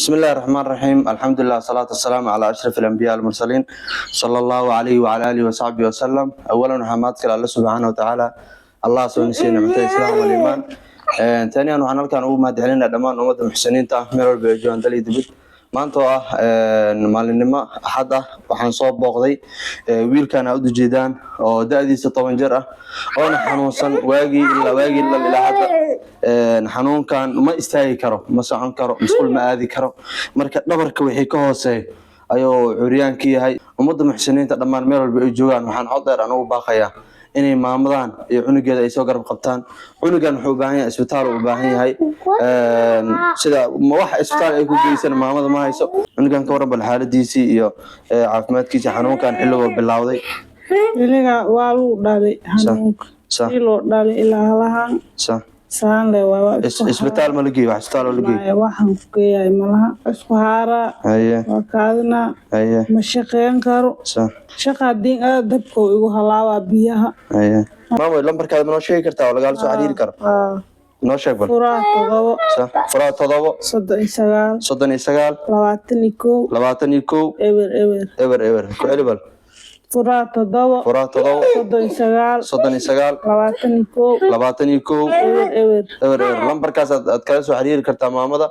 بسم الله الرحمن الرحيم. الحمد لله والصلاة والسلام على أشرف الأنبياء المرسلين صلى الله عليه وعلى آله وصحبه وسلم. أولا حمادك الله سبحانه وتعالى الله سونسين نعمته الإسلام والإيمان. ثانيا وحنا كان أول ما دعينا دمان أمة المحسنين تأمير البيجان دليل دبي maanta oo maalinimo axad ah waxaan soo booqday wiilkan aad u jeedaan oo da'diisa 10 jir ah oo xanuunsan waagii ilaa hadda xanuunkan ma istaagi karo ma socon karo mas'uul ma aadi karo marka dhabarka wixii ka hooseeyo ayuu curyaanka yahay ummadda muxsiniinta dhammaan meel walba ay joogaan waxaan cod dheer anigu baaqayaa inay maamadan iyo cunugeeda ay soo garab qabtaan cunugan wuxuu u baahan yahay isbitaal u baahan yahay sida wax isbitaal ay ku geysan maamada ma hayso cunugan ka waran bal xaaladiisii iyo caafimaadkiisa xanuunkan xilliga bilowday iliga waa lagu dhalay xanuunka si loo dhalay ilaa lahan saan le waa isbitaal ma lageeyo wax isbitaal la geeyo waxaan ku geeyay malaha isku haara waa kaadina ma shaqeyn karo shaqa diin dabko igu halaaba biyaha maamo lambarkaada ma noo sheegi kartaa oo lagaala soo xiriiri karo noo sheeg bal furaa todobo 39 21 eber ku celi bal furaa todobo 39 21 eber lambarkaas aad kala soo xiriiri kartaa maamada.